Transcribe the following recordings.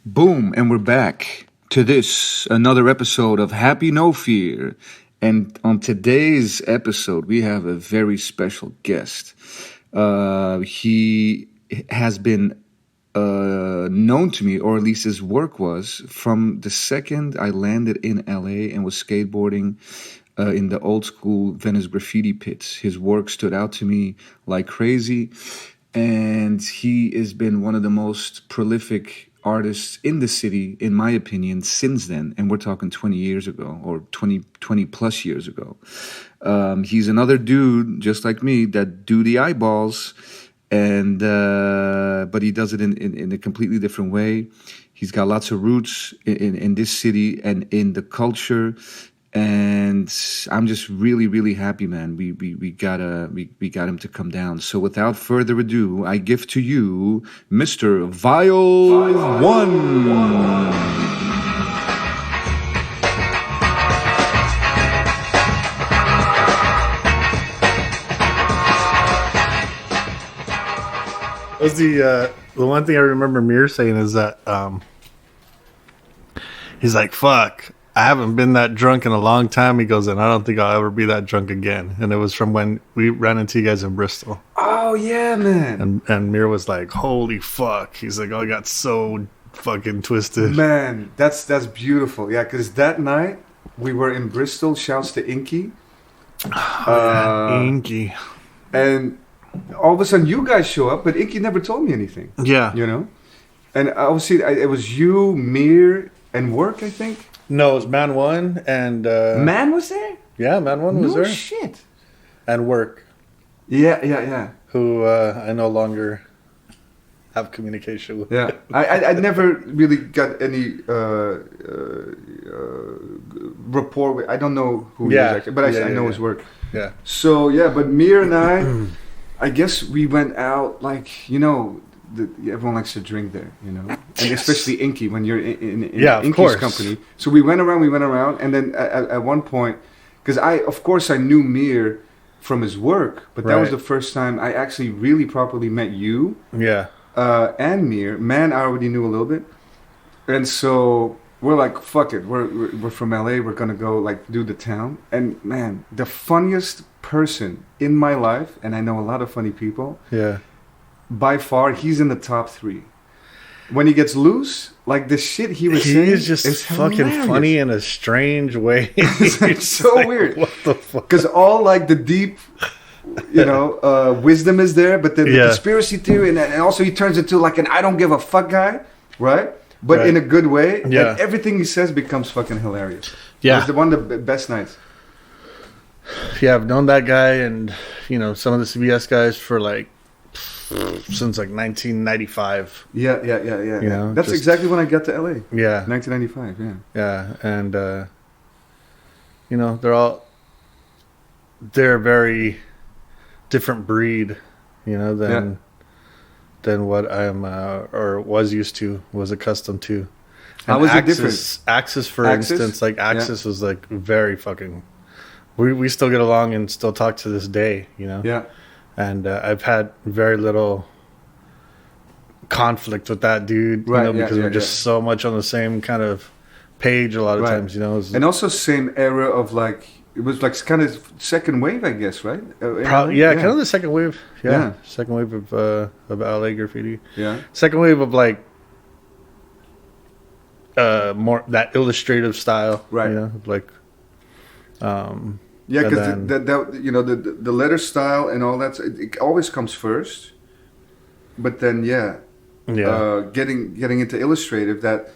Boom, and we're back to this, another episode of Happy No Fear. And on today's episode, we have a very special guest. He has been known to me, or at least his work was, from the second I landed in LA and was skateboarding in the old school Venice graffiti pits. His work stood out to me like crazy, and he has been one of the most prolific artists in the city, in my opinion, since then. And we're talking 20 years ago, or 20 plus years ago. He's another dude, just like me, that do the eyeballs, and but he does it in a completely different way. He's got lots of roots in this city and in the culture. And I'm just really, really happy, man. We got him to come down. So without further ado, I give to you Mr. Vyal One. Was the one thing I remember Mir saying is that he's like, fuck, I haven't been that drunk in a long time. He goes, and I don't think I'll ever be that drunk again. And it was from when we ran into you guys in Bristol. Oh, yeah, man. And Mir was like, holy fuck. He's like, oh, I got so fucking twisted. Man, that's beautiful. Yeah, because that night we were in Bristol. Shouts to Inky. Inky. And all of a sudden you guys show up, but Inky never told me anything. Yeah. You know? And obviously it was you, Mir, and Work, I think. No, it was Man One and... Man was there? Yeah, Man One was there. No shit. And Work. Yeah. Who I no longer have communication with. Yeah. I never really got any rapport with... I don't know who he is actually, but I know his work. Yeah. So, yeah, but Mir and I guess we went out like, you know... everyone likes to drink there, you know, and especially Inky when you're in Inky's company. So we went around, and then at one point, because of course I knew Mir from his work, but that was the first time I actually really properly met you. Yeah. And Mir. Man, I already knew a little bit, and so we're like, fuck it, we're from LA, we're gonna go like do the town, and man, the funniest person in my life, and I know a lot of funny people. Yeah. By far, he's in the top 3. When he gets loose, like the shit he was saying, is just fucking funny in a strange way. It's like so like, weird. What the fuck? Because all like the deep, you know, wisdom is there, but then the conspiracy theory, and also he turns into like an I don't give a fuck guy, right? But in a good way. Yeah. And everything he says becomes fucking hilarious. Yeah. It was one of the best nights. Yeah, I've known that guy and, you know, some of the CBS guys for like, since like 1995. Yeah. You know, that's exactly when I got to LA. Yeah. 1995, yeah. Yeah, and, you know, they're a very different breed, you know, than what I'm, or was used to, was accustomed to. And how was it different? Axis, for instance, like Axis was like very fucking, we still get along and still talk to this day, you know? Yeah. And I've had very little conflict with that dude, you know, because we're just so much on the same kind of page a lot of times, you know. And also same era of like, it was like kind of second wave, I guess, right? Kind of the second wave. Yeah. Second wave of LA graffiti. Yeah. Second wave of like more that illustrative style, right? You know, like. Yeah, because that you know the letter style and all that, it always comes first. But then getting into illustrative, that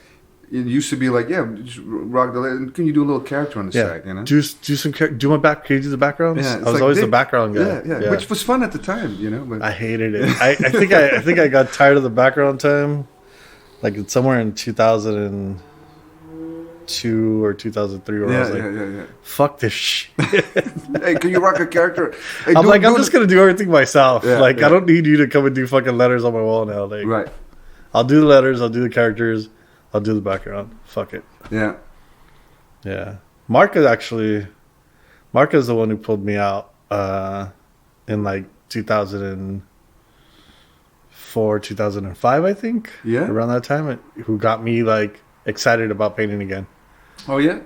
it used to be like just rock the letter. Can you do a little character on the side? You know, do some do my back. Can you do the backgrounds? Yeah, I was like always the background guy. Yeah, which was fun at the time, you know. But I hated it. I think I got tired of the background time, like somewhere in 2002 or 2003, where I was like, fuck this shit. Hey, can you rock a character? Hey, I'm just gonna do everything myself. I don't need you to come and do fucking letters on my wall now. Like, right. I'll do the letters, I'll do the characters, I'll do the background. Fuck it. Yeah. Mark is the one who pulled me out in like 2005 2004, 2005, I think. Yeah. Around that time, who got me like excited about painting again. Oh yeah.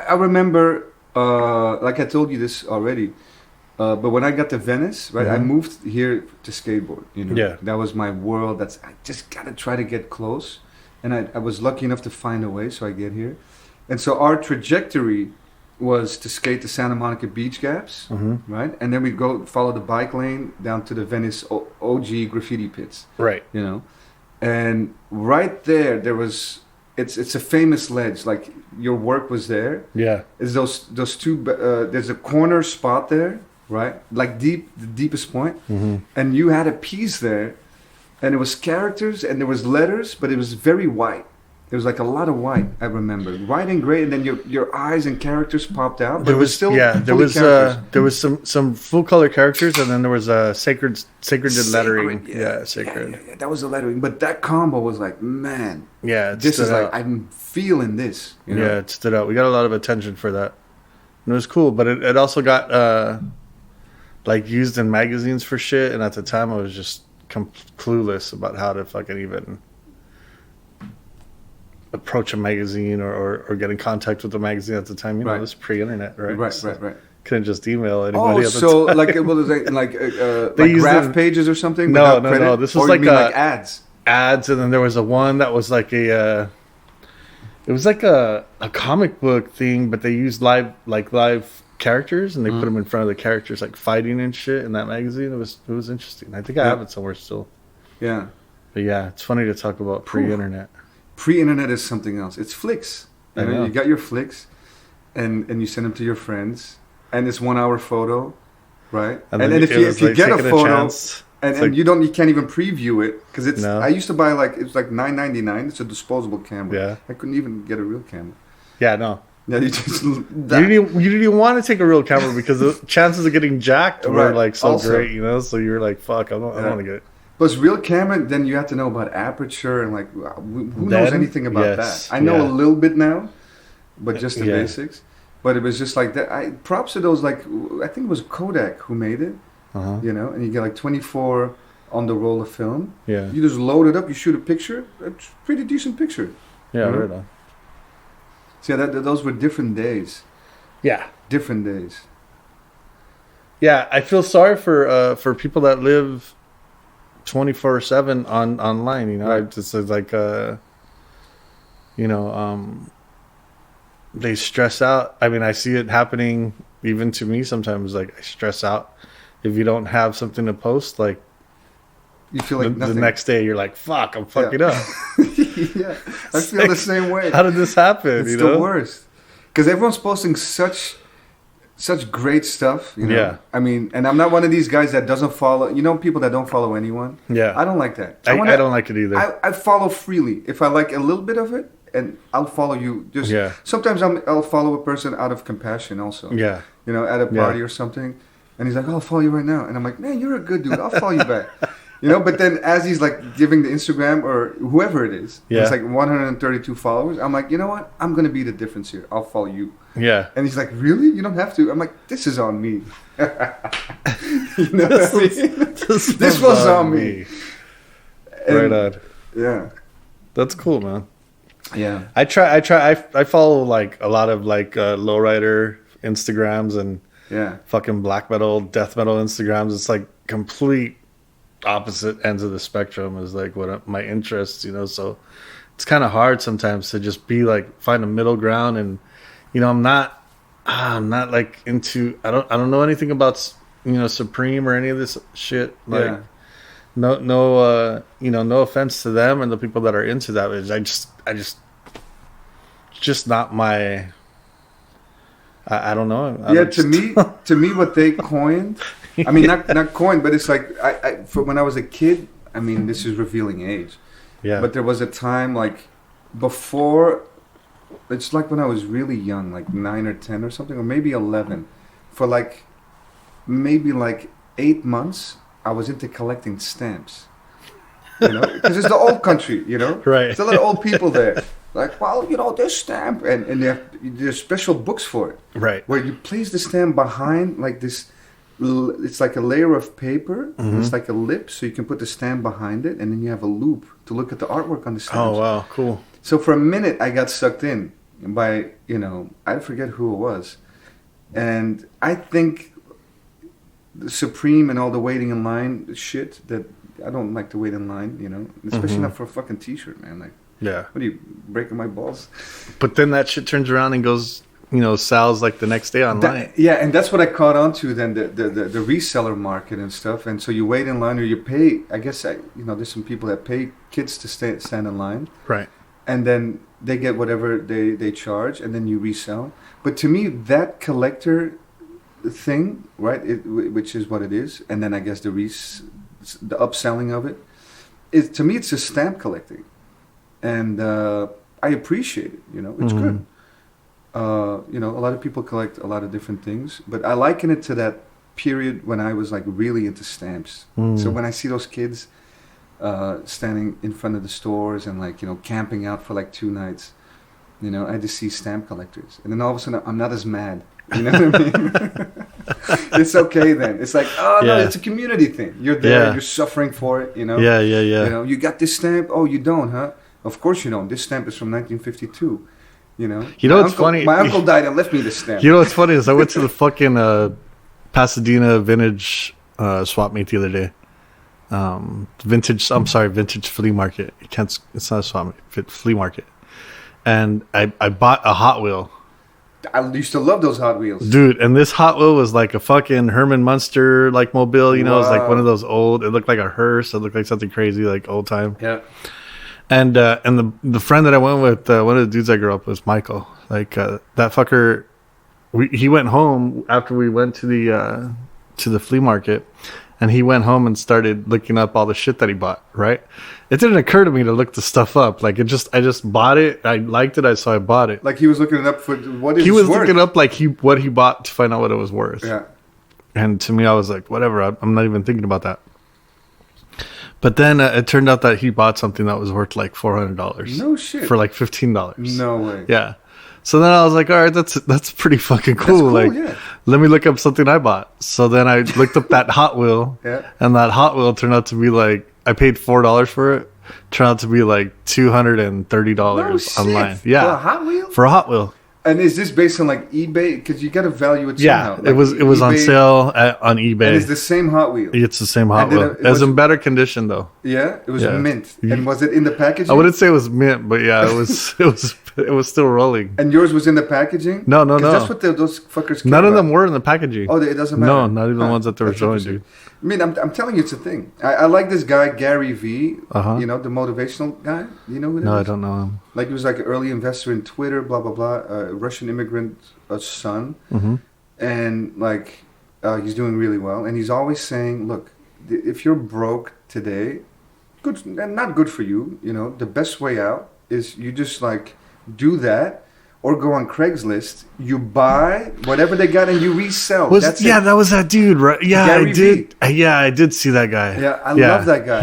I remember, like I told you this already, but when I got to Venice, right, I moved here to skateboard. Yeah. That was my world. I just gotta try to get close, and I was lucky enough to find a way, so I get here, and so our trajectory was to skate the Santa Monica beach gaps, right? And then we'd go follow the bike lane down to the Venice OG graffiti pits. Right. And right there was, it's a famous ledge, like your work was there. Yeah. It's those two, there's a corner spot there, right? Like the deepest point. And you had a piece there, and it was characters and there was letters, but it was very white. There was like a lot of white, I remember. White and gray, and then your eyes and characters popped out. But there was still there was some full color characters, and then there was a sacred lettering. Yeah, sacred. Yeah, that was the lettering. But that combo was like, man. Yeah, this is like, I'm feeling this. Yeah, it stood out. We got a lot of attention for that. And it was cool, but it also got like used in magazines for shit, and at the time I was just clueless about how to fucking even approach a magazine or get in contact with the magazine at the time. It was pre-internet, right? Right. Couldn't just email anybody. Oh, so like it was like graph pages or something? No. This was like ads. Ads, and then there was one that was like it was like a comic book thing, but they used live characters, and they put them in front of the characters like fighting and shit in that magazine. It was interesting. I think I have it somewhere still. Yeah. But yeah, it's funny to talk about pre-internet. Pre-internet is something else. It's flicks. You got your flicks, and you send them to your friends, and it's 1 hour photo, right? And then if you get a photo, and you can't even preview it because it's. No. I used to buy it's like $9.99. It's a disposable camera. Yeah. I couldn't even get a real camera. Yeah, no. Yeah, you just you didn't even want to take a real camera because the chances of getting jacked were like so also great, So you were like, "Fuck, I don't want to get it." Plus, real camera, then you have to know about aperture and who knows anything about that? I know a little bit now, but just the basics. But it was just like that. Props to those, I think it was Kodak who made it, and you get 24 on the roll of film. Yeah. You just load it up, you shoot a picture, it's a pretty decent picture. Yeah, right on. So yeah, those were different days. Yeah. Different days. Yeah, I feel sorry for people that live 24/7 online, Right. It's like they stress out. I mean, I see it happening even to me sometimes. Like I stress out if you don't have something to post. Like you feel like the next day you're like, "Fuck, I'm fucking up." Yeah, I feel the same way. How did this happen? It's the worst because everyone's posting such great stuff, Yeah. I mean, and I'm not one of these guys that doesn't follow. People that don't follow anyone. Yeah. I don't like that. I don't like it either. I follow freely. If I like a little bit of it, and I'll follow you. Sometimes I'll follow a person out of compassion also. Yeah. At a party or something, and he's like, "I'll follow you right now," and I'm like, "Man, you're a good dude. I'll follow you back." But then as he's giving the Instagram or whoever it is, it's 132 followers. I'm like, you know what? I'm gonna be the difference here. I'll follow you. Yeah. And he's like, really? You don't have to. I'm like, this is on me. This was on me. Right on. Yeah. That's cool, man. Yeah. I follow a lot of lowrider Instagrams and fucking black metal, death metal Instagrams. It's complete opposite ends of the spectrum is what my interests, so it's kind of hard sometimes to just be find a middle ground. And I'm not into I don't know anything about Supreme or any of this shit. No offense to them and the people that are into that. I just not my. I don't know. To me, what they coined. I mean, not coined, but it's for when I was a kid. I mean, this is revealing age. Yeah. But there was a time before. It's when I was really young, 9 or 10 or something, or maybe 11. For maybe 8 months, I was into collecting stamps. Because it's the old country, Right. There's a lot of old people there. This stamp, and there's special books for it. Right. Where you place the stamp behind this it's like a layer of paper. It's like a lip, so you can put the stamp behind it, and then you have a loop to look at the artwork on the stamps. Oh wow, cool. So for a minute, I got sucked in by, I forget who it was, and I think the Supreme and all the waiting in line shit that I don't like to wait in line, especially not for a fucking T-shirt, man. Like, yeah, what are you breaking my balls? But then that shit turns around and goes. Sells like the next day online. And that's what I caught on to then, the reseller market and stuff. And so you wait in line or you pay, I guess, there's some people that pay kids to stand in line. Right. And then they get whatever they charge and then you resell. But to me, that collector thing, right, which is what it is, and then I guess the upselling of it, to me, it's just stamp collecting. And I appreciate it, it's good. A lot of people collect a lot of different things, but I liken it to that period when I was like really into stamps. So when I see those kids standing in front of the stores and like, camping out for like 2 nights, I just see stamp collectors. And then all of a sudden I'm not as mad. You know what I mean? It's okay then. It's like, no, it's a community thing. You're there, you're suffering for it, Yeah. You got this stamp? Oh, you don't, huh? Of course you don't. This stamp is from 1952. What's funny? My uncle died and left me the stamp. What's funny is I went to the fucking Pasadena vintage swap meet the other day. Vintage flea market. It's not a swap meet, flea market. And I bought a Hot Wheel. I used to love those Hot Wheels, dude. And this Hot Wheel was like a fucking Herman Munster like mobile. It was like one of those old. It looked like a hearse. It looked like something crazy, like old time. Yeah. And the friend that I went with, one of the dudes I grew up with, was Michael. Like that fucker, he went home after we went to the flea market, and he went home and started looking up all the shit that he bought. Right? It didn't occur to me to look the stuff up. Like I just bought it. I liked it. So I bought it. Like he was looking it up for what he was looking up like what he bought to find out what it was worth. Yeah. And to me, I was like, whatever. I'm not even thinking about that. But then it turned out that he bought something that was worth like $400. No shit. For like $15. No way. Yeah. So then I was like, all right, that's pretty fucking cool. Like, let me look up something I bought. So then I looked up that Hot Wheel. Yeah. And that Hot Wheel turned out to be like, I paid $4 for it. Turned out to be like $230 online. Yeah. For a Hot Wheel? For a Hot Wheel. And is this based on like eBay? Because you got to value it somehow. Yeah, like it was on sale on eBay. And it's the same Hot Wheel. It's the same Hot Wheel. It was in better condition though. Yeah, it was mint. And was it in the packaging? I wouldn't say it was mint, but yeah, it was still rolling. And yours was in the packaging? No. That's what those fuckers. None of them were in the packaging. Oh, it doesn't matter. No, not even the ones that they were showing, dude. I mean, I'm telling you, it's a thing. I like this guy, Gary V, the motivational guy. You know who that is? No, I don't know him. Like, he was like an early investor in Twitter, blah, blah, blah. Russian immigrant son. Mm-hmm. And, like, he's doing really well. And he's always saying, look, if you're broke today, good, and not good for you, the best way out is you just, like, do that. Or go on Craigslist, you buy whatever they got and you resell. That was that dude, right? Yeah, Gary I did. V. Yeah, I did see that guy. Yeah, I love that guy.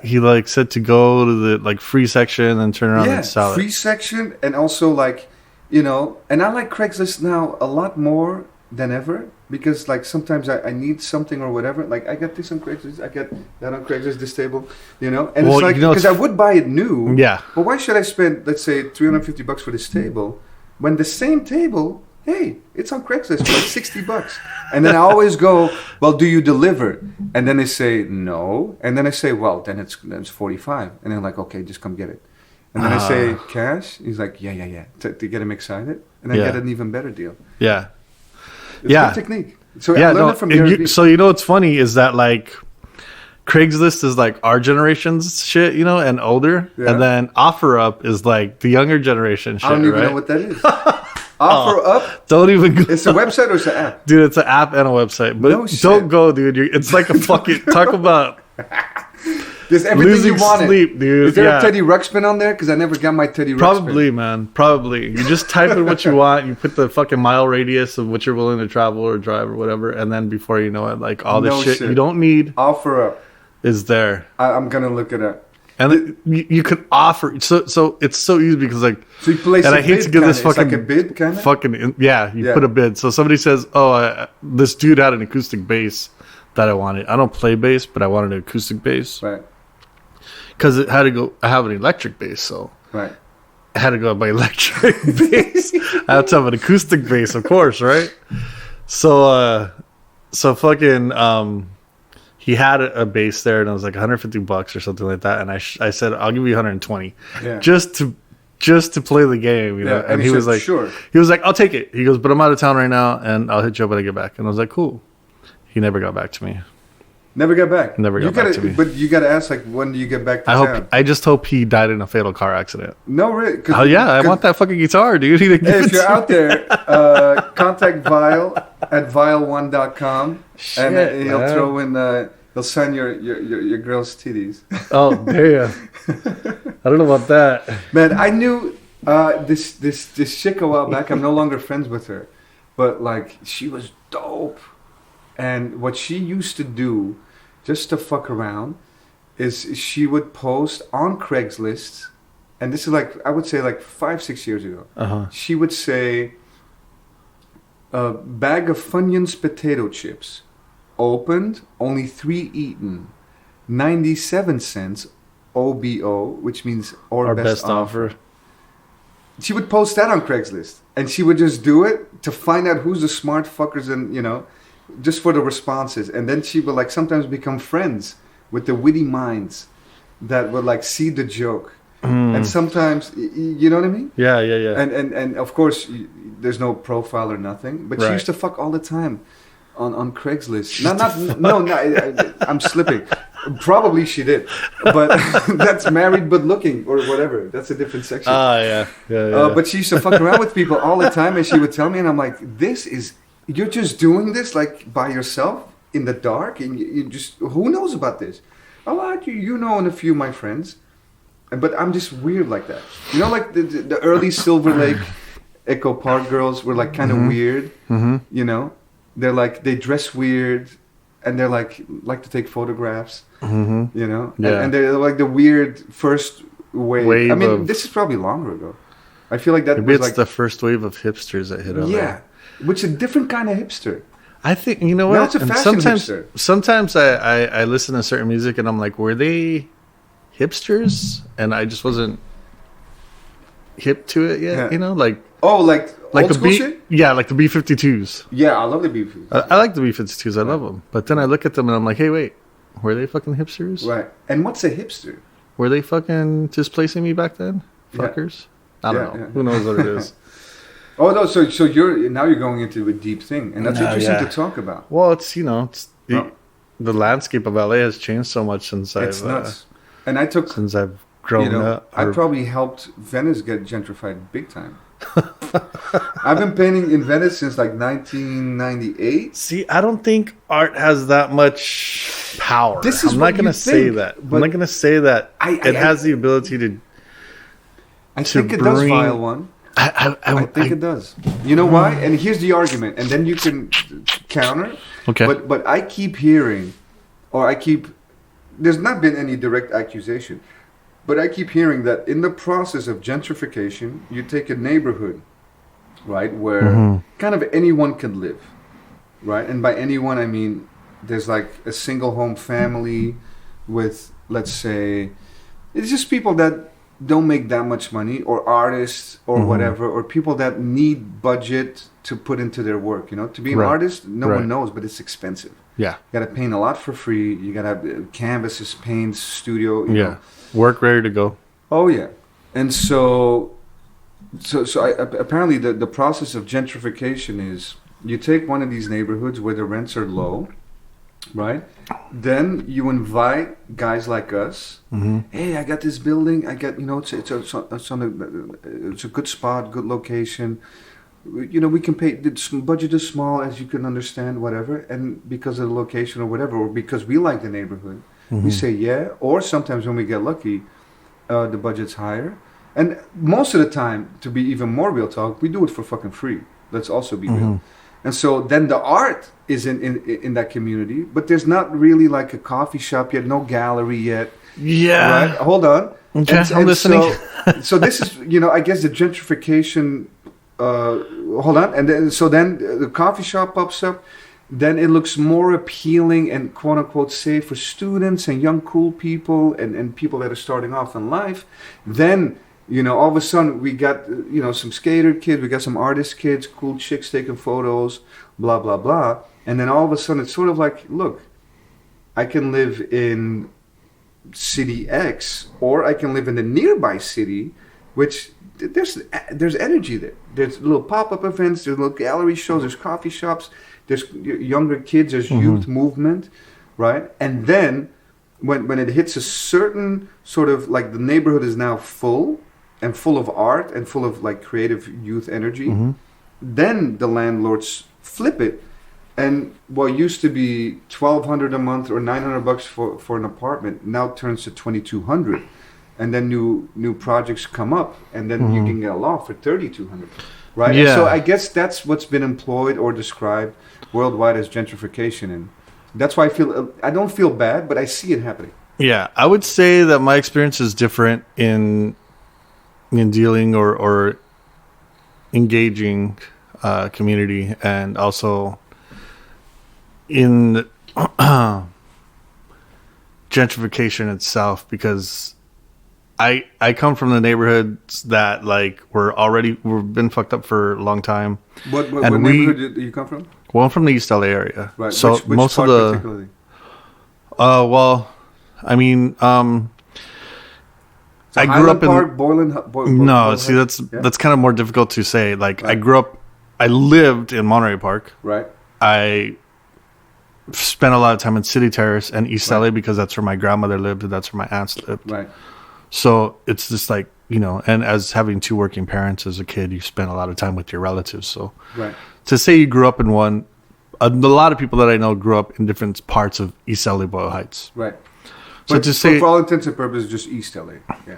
He said to go to the like free section and turn around and sell it. Free section, and also like, and I like Craigslist now a lot more than ever because like sometimes I need something or whatever. Like I got this on Craigslist, I get that on Craigslist, this table, and it's like because I would buy it new. Yeah. But why should I spend, let's say, $350 for this table when the same table, hey, it's on Craigslist for like $60? And then I always go, well, do you deliver? And then they say no, and then I say, well, then it's $45, and they're like, okay, just come get it. And then I say cash. He's like, yeah, to get him excited, and I get an even better deal. Yeah. It's good technique. So I learned it from Gary. So what's funny is that like Craigslist is like our generation's shit, and older, and then OfferUp is like the younger generation shit. I don't even know what that is. OfferUp? Don't even go. It's a website or it's an app? Dude, it's an app and a website. But don't go, dude. It's like a fucking talk about. There's everything you wanted. Sleep, dude. Is there a Teddy Ruxpin on there? Because I never got my Teddy Ruxpin. Probably, man. Probably. You just type in what you want. You put the fucking mile radius of what you're willing to travel or drive or whatever. And then before you know it, like all this shit you don't need OfferUp is there. I'm going to look it up. And you could offer, so it's so easy because like, so you place and a I hate bid to give this kinda. It's fucking like a bid kind of. fucking you put a bid. So somebody says, "Oh, this dude had an acoustic bass that I wanted. I don't play bass, but I wanted an acoustic bass, Right. Because it had to go. I have an electric bass, so Right. I had to go with my electric bass. I have to have an acoustic bass, of course, right? So fucking he had a bass there, and it was like $150 or something like that. And I said, I'll give you 120, just to play the game, you know. Yeah, and he was like, sure. He was like, I'll take it. He goes, but I'm out of town right now, and I'll hit you up when I get back. And I was like, cool. He never got back to me. Never got back. Never got back to me. But you gotta ask, like, when do you get back to town? I just hope he died in a fatal car accident. No, really? Oh yeah, I want that fucking guitar, dude. Hey, if you're out there, contact Vyal at vyal1.com, and he'll throw in. He'll sign your girl's titties. Oh damn! I don't know about that. Man, I knew this chick a while back. I'm no longer friends with her, but like she was dope. And what she used to do, just to fuck around, is she would post on Craigslist, and this is like, I would say like 5-6 years ago. She would say, a bag of Funyuns potato chips, opened, only 3 eaten, 97 cents, OBO, which means our best offer. She would post that on Craigslist, and she would just do it to find out who's the smart fuckers, and you know, just for the responses. And then she would like sometimes become friends with the witty minds that would like see the joke. And sometimes, you know what I mean? Yeah. And of course, there's no profile or nothing, but she used to fuck all the time on Craigslist. I'm slipping. Probably she did, but that's married but looking or whatever. That's a different section. Yeah. But she used to fuck around with people all the time, and she would tell me, and I'm like, you're just doing this like by yourself in the dark, and you just, who knows about this? A lot, you know, and a few of my friends, but I'm just weird like that. You know, like the early Silver Lake Echo Park girls were like kind of weird. You know, they're like, they dress weird, and they're like to take photographs. You know, and they're like the weird first wave. I mean, this is probably longer ago. I feel like that maybe was it's like the first wave of hipsters that hit LA. Yeah. Which is a different kind of hipster. I think, you know what? Now it's a fashion hipster. Sometimes I listen to certain music and I'm like, were they hipsters? And I just wasn't hip to it yet, you know? Like, like old the school shit? Yeah, like the B-52s. Yeah, I love the B-52s. I like the B-52s. I love them. But then I look at them and I'm like, hey, wait. Were they fucking hipsters? Right. And what's a hipster? Were they fucking displacing me back then? Fuckers? I don't know. Yeah. Who knows what it is? Oh no! So you're going into a deep thing, and that's interesting to talk about. Well, it's the landscape of LA has changed so much since it's nuts. And since I've grown up. I probably helped Venice get gentrified big time. I've been painting in Venice since like 1998. See, I don't think art has that much power. I'm not going to say that. I'm not going to say that it has the ability to. I think it does, Vyal One. I think it does. You know why? And here's the argument, and then you can counter. Okay. But I keep hearing, there's not been any direct accusation, but I keep hearing that in the process of gentrification, you take a neighborhood, right, where kind of anyone can live, right? And by anyone, I mean there's like a single home family with, let's say, it's just people that don't make that much money, or artists or whatever, or people that need budget to put into their work. You know, to be an artist, no one knows, but it's expensive. Yeah, you got to paint a lot for free. You got to have canvases, paints, studio. You know. Work ready to go. Oh yeah, and so apparently the process of gentrification is you take one of these neighborhoods where the rents are low, right? Then you invite guys like us. Hey, I got this building. I got, it's a good spot, good location. You know, we can pay. The budget is small, as you can understand, whatever. And because of the location or whatever, or because we like the neighborhood, we say yeah. Or sometimes when we get lucky, the budget's higher. And most of the time, to be even more real talk, we do it for fucking free. Let's also be real. And so then the art is in that community, but there's not really like a coffee shop yet, no gallery yet. Yeah. Right? Hold on. Okay, I'm listening. So this is, I guess the gentrification. Hold on, and then the coffee shop pops up. Then it looks more appealing and quote unquote safe for students and young cool people and people that are starting off in life. Then all of a sudden we got some skater kids, we got some artist kids, cool chicks taking photos, blah blah blah. And then all of a sudden it's sort of like, look, I can live in city X, or I can live in the nearby city, which there's energy there. There's little pop-up events, there's little gallery shows, there's coffee shops, there's younger kids, there's youth movement, right? And then when it hits a certain sort of like the neighborhood is now full and full of art and full of like creative youth energy, then the landlords flip it. And what used to be $1,200 a month or $900 for an apartment now turns to $2,200, and then new projects come up, and then you can get a loft for $3,200, right? Yeah. And so I guess that's what's been employed or described worldwide as gentrification, and that's why I don't feel bad, but I see it happening. Yeah, I would say that my experience is different in dealing or engaging community, and also in gentrification itself, because I come from the neighborhoods that like we've been fucked up for a long time. What neighborhood do you come from? Well, I'm from the East LA area. Right. So which most part of the particularly? I mean, So I grew up in Park, Boylan. no. See, that's kind of more difficult to say. Like, Right. I lived in Monterey Park. Right. I spent a lot of time in City Terrace and East LA because that's where my grandmother lived and that's where my aunts lived. Right. So it's just like, and as having two working parents as a kid, you spent a lot of time with your relatives. So Right. to say you grew up in one, a lot of people that I know grew up in different parts of East LA, Boyle Heights. Right. So But to say, for all intents and purposes, just East LA. Yeah.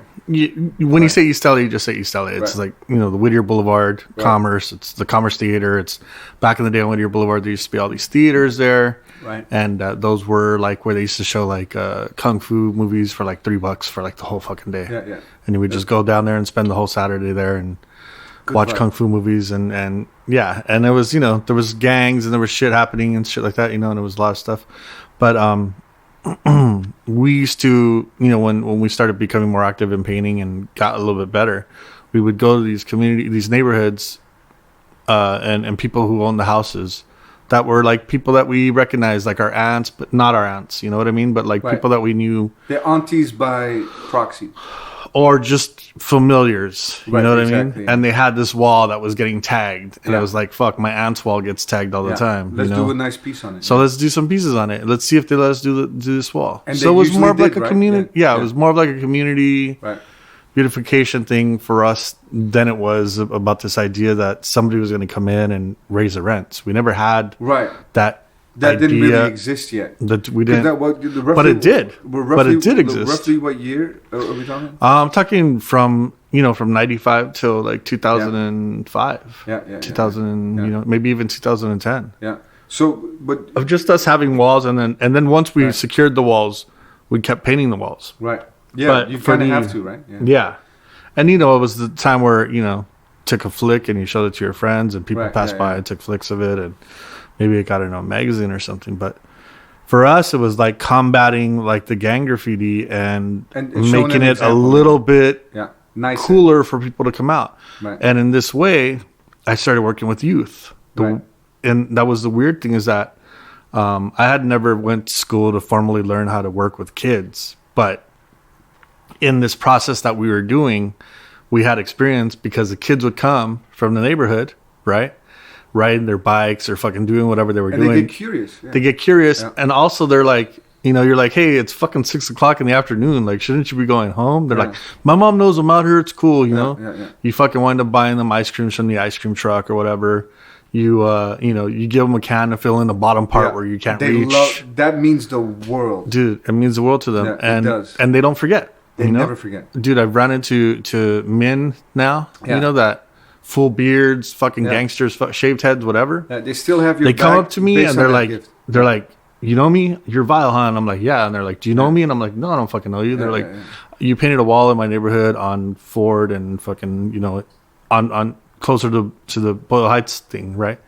when you say East LA, you just say East LA. It's Right. like, the Whittier Boulevard, Right. Commerce. It's the Commerce Theater. It's back in the day on Whittier Boulevard, there used to be all these theaters there. Right. And those were like where they used to show like kung fu movies for like $3 for like the whole fucking day. Yeah. Yeah. And you would just go down there and spend the whole Saturday there and watch vibe. kung fu movies and yeah. And it was, there was gangs and there was shit happening and shit like that, and there was a lot of stuff. But we used to, when we started becoming more active in painting and got a little bit better, we would go to these neighborhoods, and people who owned the houses that were like people that we recognized, like our aunts, but not our aunts. You know what I mean? But like Right. people that we knew, They're aunties by proxy. or just familiars. You Right, know what I exactly. mean? And they had this wall that was getting tagged, and Yeah. I was like, "Fuck, my aunt's wall gets tagged all the time." Let's do a nice piece on it. So let's do some pieces on it. Let's see if they let us do this wall. And So they it was usually more of like did, a right? community. Yeah. Yeah, it was more of like a community Right. beautification thing for us than it was about this idea that somebody was going to come in and raise the rents. We never had Right. that. That didn't idea really exist yet. That we 'Cause didn't. but it did. But it did exist. Roughly what year are we talking? I'm talking from 95 till like 2005. Yeah. 2000, Yeah. maybe even 2010. Yeah. So, but Of just us having walls, and then once we Right. secured the walls, we kept painting the walls. right. Yeah, But you for kind of the- have to, right? Yeah. And it was the time where, took a flick and you showed it to your friends and people Right, passed yeah, by yeah. and took flicks of it, and maybe it got in a magazine or something. But for us, it was like combating like the gang graffiti and And showing making an it a example. little bit Yeah. Nice. cooler for people to come out. Right. And in this way, I started working with youth. Right. And that was the weird thing, is that I had never went to school to formally learn how to work with kids. But in this process that we were doing, we had experience because the kids would come from the neighborhood, right? Riding their bikes or fucking doing whatever they were And doing. they get curious. Yeah. They get curious. Yeah. And also they're like, you're like, hey, it's fucking 6:00 in the afternoon. Like, shouldn't you be going home? They're Yeah. like, my mom knows I'm out here. It's cool. You know, yeah. you fucking wind up buying them ice creams from the ice cream truck or whatever. You give them a can to fill in the bottom part Yeah. where you can't They reach. that means the world. Dude, it means the world to them. Yeah, it and does. and they don't forget. They you know? never forget. Dude, I've run into men now. Yeah. You know that full beards, fucking Yeah. gangsters, shaved heads, whatever. They still have your They come back up to me based and on they're that like, gift. you know me? You're Vyal, huh? And I'm like, yeah. And they're like, do you know me? And I'm like, no, I don't fucking know you. They're like, you painted a wall in my neighborhood on Ford and fucking, you know, on closer to the Boyle Heights thing, right?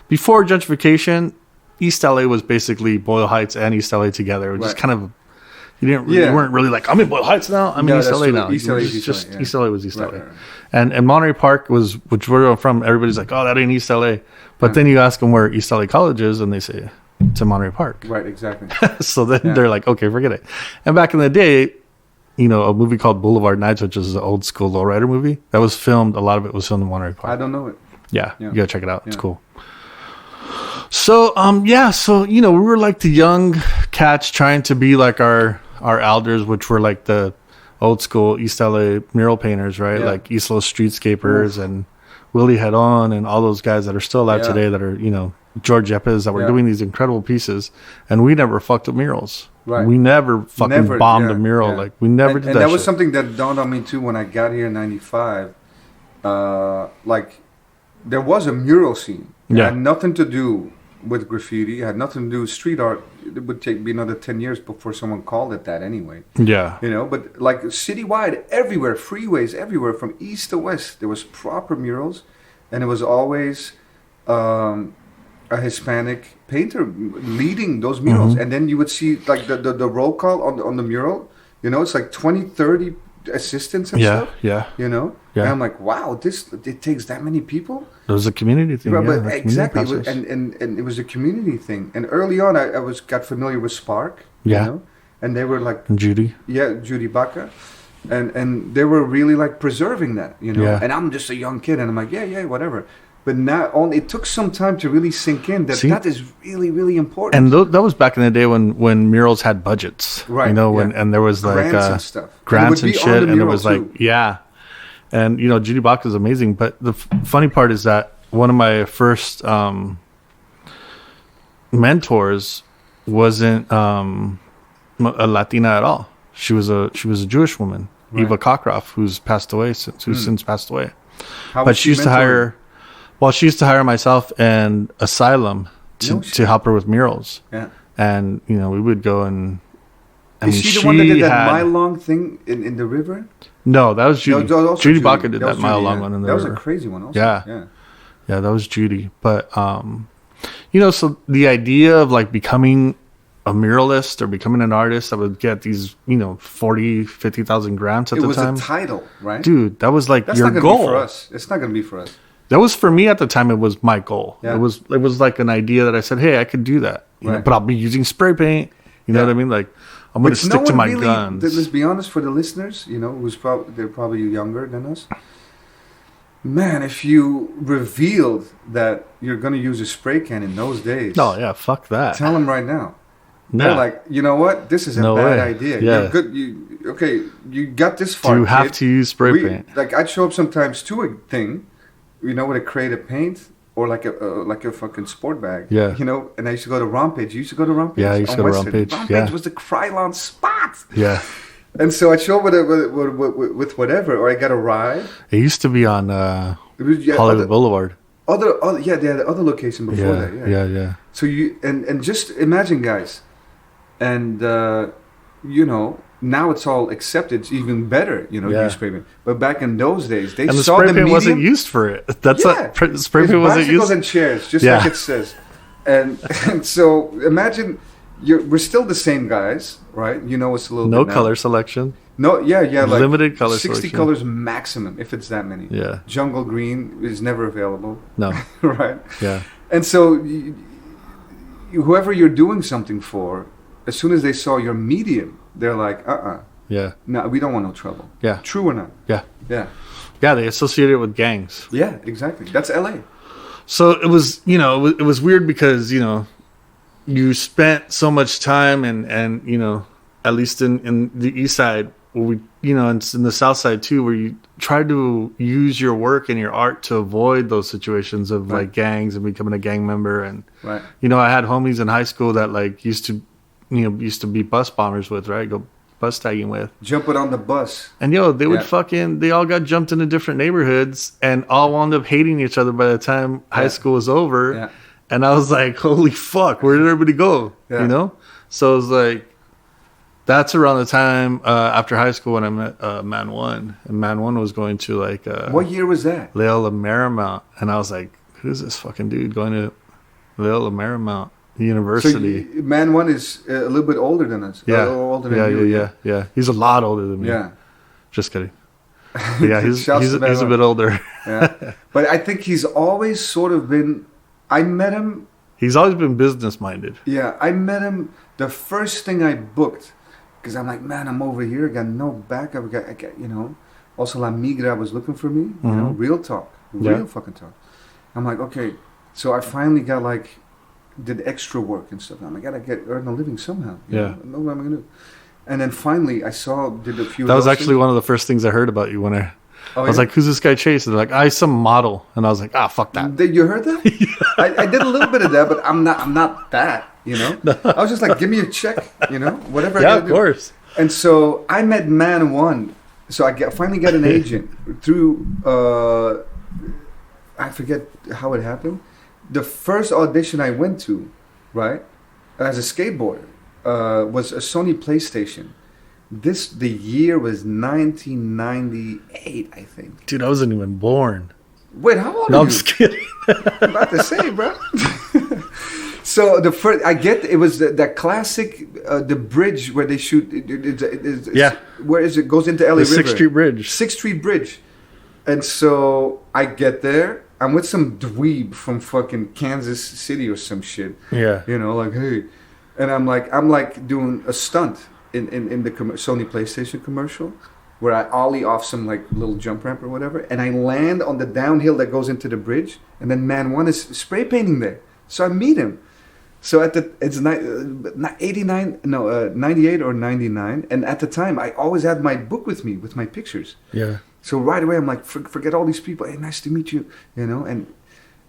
Before gentrification, East LA was basically Boyle Heights and East LA together. It was just kind of, you weren't really like, I'm in Boyle Heights now. I'm in East LA now. East LA was East LA. And Monterey Park was, which where I'm from, everybody's like, oh, that ain't East LA. But then you ask them where East LA College is, and they say, it's in Monterey Park. Right, exactly. So then they're like, okay, forget it. And back in the day, you know, a movie called Boulevard Nights, which is an old school lowrider movie, that was filmed, a lot of it was filmed in Monterey Park. I don't know it. Yeah. You gotta check it out. It's cool. So, so, you know, we were like the young cats trying to be like our elders, which were like the old school East LA mural painters, right? Yeah. Like East LA Streetscapers and Willie Head On and all those guys that are still alive today that are, you know, George Yepes that were doing these incredible pieces. And we never fucked up murals. Right. We never fucking bombed a mural. Like, we never did that. And that was something that dawned on me too when I got here in 95. Like, there was a mural scene. It had nothing to do with graffiti. It had nothing to do with street art. It would be another 10 years before someone called it that anyway. Yeah. You know, but like citywide, everywhere, freeways, everywhere from east to west, there was proper murals. And it was always a Hispanic painter leading those murals. And then you would see like the roll call on the mural. You know, it's like 20, 30 assistants and stuff. Yeah. You know? Yeah. And I'm like, wow, it takes that many people? It was a community thing. Right, but exactly. And it was a community thing. And early on, I got familiar with Spark. You know? And they were like... And Judy. Yeah, Judy Baca. And they were really like preserving that, you know? And I'm just a young kid and I'm like, yeah, whatever. But now, it took some time to really sink in that is really, really important. And that was back in the day when murals had budgets, right? You know, and there was like grants and stuff, grants and shit, and it was like, and you know, Judy Baca is amazing. But the funny part is that one of my first mentors wasn't a Latina at all. She was a Jewish woman, Eva Cockcroft, who's since passed away. But she used to hire. Well, she used to hire myself and Asylum to help her with murals. Yeah. And, you know, we would go and... Is she the one that did that mile-long thing in the river? No, that was Judy. Judy Baca did that mile-long one in the river. That was a crazy one also. Yeah, that was Judy. But, you know, so the idea of, like, becoming a muralist or becoming an artist that would get these, you know, 40, 50,000 grants at the time. It was a title, right? Dude, that was, like, your goal. That's not going to be for us. It's not going to be for us. That was for me at the time. It was my goal. Yeah. It was like an idea that I said, "Hey, I could do that." You know, but I'll be using spray paint. You know what I mean? Like, I'm going to stick to my guns. Let's be honest, for the listeners, you know, they're probably younger than us. Man, if you revealed that you're going to use a spray can in those days, oh yeah, fuck that. Tell them right now. They're like, you know what? This is a bad idea. Yeah. You're good. You got this far. You have to use spray paint. Like, I'd show up sometimes to a thing. You know, with a crate of paint or like a fucking sport bag. Yeah. You know, and I used to go to Rampage. You used to go to Rampage? Yeah, I used to go to Rampage. Rampage was the Krylon spot. Yeah. And so I'd show up with whatever, or I got a ride. It used to be on Hollywood Boulevard. They had other location before that. Yeah. So you and just imagine, guys, and you know. Now it's all accepted. It's even better, you know, use spray paint. But back in those days, they saw the medium. Wasn't used for it. That's spray paint wasn't used. Bicycles and chairs, just like it says. And so imagine we're still the same guys, right? You know, it's a little no bit color selection. No, like limited color 60 selection. colors maximum, if it's that many. Yeah. Jungle green is never available. No. Right. Yeah. And so whoever you're doing something for, as soon as they saw your medium, they're like, yeah. No, we don't want no trouble. Yeah. True or not? Yeah. Yeah. Yeah, they associate it with gangs. Yeah, exactly. That's LA. So it was, you know, it was weird because, you know, you spent so much time and you know, at least in the east side, where we, you know, and in the south side too, where you try to use your work and your art to avoid those situations of like gangs and becoming a gang member. And, you know, I had homies in high school that like used to be bus bombers with, right? Go bus tagging with. Jumping on the bus. And they would they all got jumped into different neighborhoods and all wound up hating each other by the time high school was over. Yeah. And I was like, holy fuck, where did everybody go? Yeah. You know? So it was like, that's around the time after high school when I met Man One. And Man One was going to like... what year was that? Loyola Marymount. And I was like, who's this fucking dude going to Loyola Marymount University? So Man One is a little bit older than us. Yeah. Older than you. Yeah. He's a lot older than me. Yeah. Just kidding. But yeah, he's a bit older. Yeah. But I think he's always sort of been... I met him... He's always been business-minded. Yeah, I met him... The first thing I booked... Because I'm like, man, I'm over here. I got no backup. I got, you know... Also, La Migra was looking for me. You know, real talk. Real fucking talk. I'm like, okay. So I finally got like... Did extra work and stuff. I'm like, I gotta earn a living somehow. You know what I'm gonna do. And then finally, did a few... That was actually one of the first things I heard about you when I was like, who's this guy chasing? They're like, some model. And I was like, fuck that. You heard that? I did a little bit of that, but I'm not that, you know? No. I was just like, give me a check, you know? Whatever I gotta do. Yeah, of course. And so I met Man One. So I finally got an agent through, I forget how it happened. The first audition I went to, right, as a skateboarder, was a Sony PlayStation. The year was 1998, I think. Dude, I wasn't even born. Wait, how old are you? No, I'm just kidding. I'm about to say, bro. So it was that classic, the bridge where they shoot. Where is it? Goes into LA River. 6th Street Bridge. 6th Street Bridge. And so I get there. I'm with some dweeb from fucking Kansas City or some shit. Yeah. You know, like, hey. And I'm like doing a stunt in the Sony PlayStation commercial where I ollie off some like little jump ramp or whatever, and I land on the downhill that goes into the bridge, and then Man One is spray painting there. So I meet him. So it's 98 or 99, and at the time I always had my book with me with my pictures. Yeah. So right away I'm like, forget all these people. Hey, nice to meet you. You know, and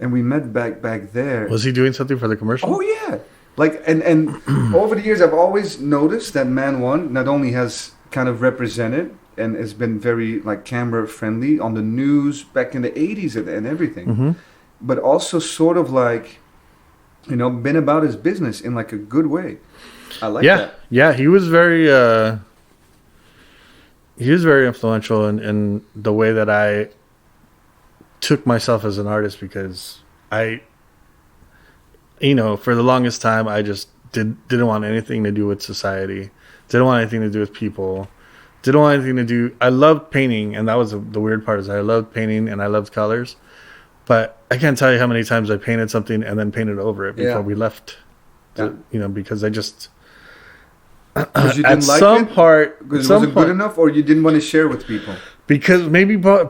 we met back there. Was he doing something for the commercial? Oh yeah. Like and over the years I've always noticed that Man One not only has kind of represented and has been very like camera friendly on the news back in the 80s and everything, but also sort of like, you know, been about his business in like a good way. I like that. Yeah, he was very influential in the way that I took myself as an artist, because for the longest time, I just didn't want anything to do with society. Didn't want anything to do with people. Didn't want anything to do... I loved painting, and that was the weird part, is I loved painting and I loved colors. But I can't tell you how many times I painted something and then painted over it before we left. Because I just... Because you didn't like it? Because it wasn't good enough, or you didn't want to share with people? Because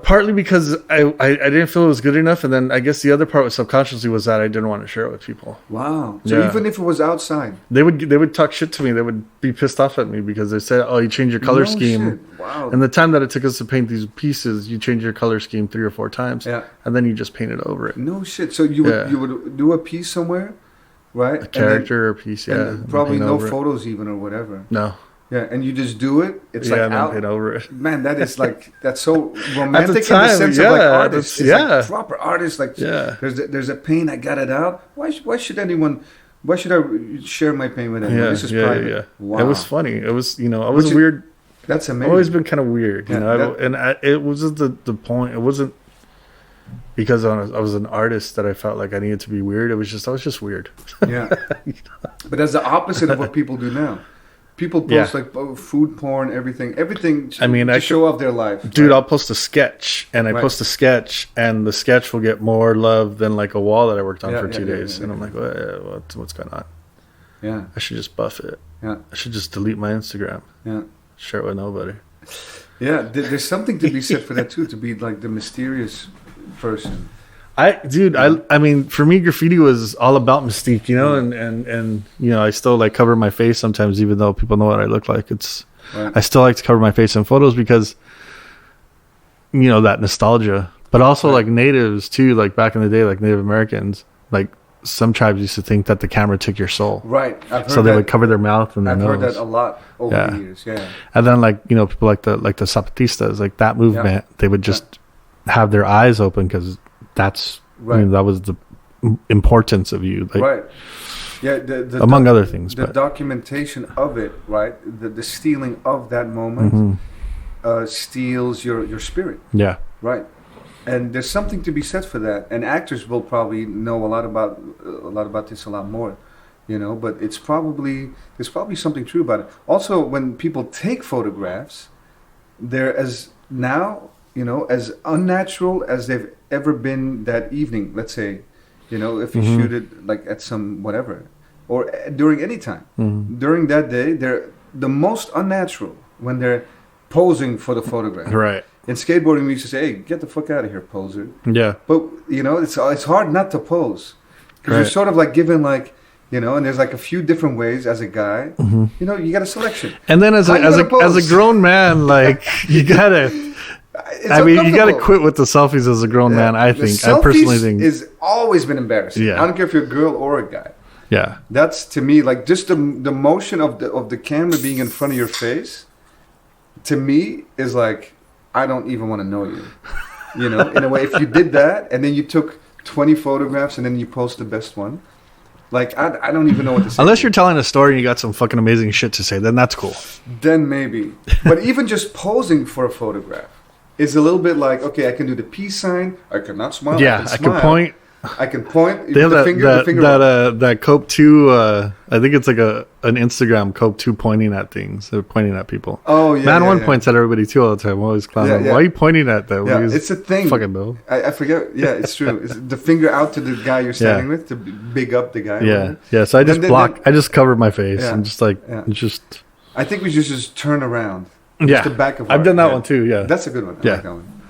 partly because I didn't feel it was good enough, and then I guess the other part was subconsciously was that I didn't want to share it with people. Wow! So even if it was outside, they would talk shit to me. They would be pissed off at me because they said, "Oh, you changed your color scheme." Shit. Wow! And the time that it took us to paint these pieces, you changed your color scheme 3 or 4 times, and then you just painted over it. No shit. So you would do a piece somewhere, right? A character or a piece, and probably no photos even or whatever. No. Yeah, and you just do it. It's like and then paint over it. Man, that's so romantic in the sense of like artists. It's like proper artists. Like there's a pain. I got it out. Why should I share my pain with anyone? This is private. Yeah. Wow. It was funny. It was I was weird. That's amazing. I've always been kind of weird, it wasn't the point. It wasn't because I was an artist that I felt like I needed to be weird. I was just weird. Yeah, but that's the opposite of what people do now. People post like food porn, everything. To show off their life. Dude, right? I'll post a sketch, and I post a sketch, and the sketch will get more love than like a wall that I worked on for 2 days. And I'm like, what's going on? Yeah, I should just buff it. Yeah, I should just delete my Instagram. Yeah, share it with nobody. Yeah, there's something to be said for that too. To be like the mysterious person. I mean, for me, graffiti was all about mystique, and I still like cover my face sometimes, even though people know what I look like. I still like to cover my face in photos because, that nostalgia, but also like natives too, like back in the day, like Native Americans, like some tribes used to think that the camera took your soul. Right. So they would cover their mouth and their nose. I've heard that a lot over the years. Yeah. And then people like the Zapatistas, like that movement, they would just have their eyes open because that's that was the importance of you, like, right. Yeah, among other things. The documentation of it, right? The stealing of that moment steals your spirit. Yeah. Right. And there's something to be said for that. And actors will probably know a lot about this a lot more, you know. But there's probably something true about it. Also, when people take photographs, they're as now, you know, as unnatural as they've ever been that evening. Let's say, you know, if you shoot it like at some whatever, or during any time during that day, they're the most unnatural when they're posing for the photograph. Right. In skateboarding, we used to say, "Hey, get the fuck out of here, poser." Yeah. But you know, it's hard not to pose because you're sort of like given like, you know, and there's like a few different ways as a guy. You know, you got a selection. And then as a grown man, like you gotta. You gotta quit with the selfies as a grown man. I personally think it's always been embarrassing. Yeah. I don't care if you're a girl or a guy. Yeah. That's to me like just the motion of the camera being in front of your face. To me is like, I don't even want to know you. You know, in a way, if you did that and then you took 20 photographs and then you post the best one, like I don't even know what to say. Unless you're telling a story and you got some fucking amazing shit to say, then that's cool. Then maybe. But even just posing for a photograph is a little bit like, okay, I can do the peace sign. I cannot smile. Yeah, I can point. I can point. They have that Cope 2, I think it's like an Instagram Cope 2 pointing at things. They're pointing at people. Oh, yeah. Man 1 points at everybody too all the time. I'm always clowning. Why are you pointing at that? Yeah, it's a thing. Fucking Bill. I forget. Yeah, it's true. It's the finger out to the guy you're standing with to big up the guy. Yeah. Yeah. So I just I just cover my face. I'm just like, just. I think we just turn around. Yeah. The back of I've done that one too. Yeah. That's a good one. I like that one.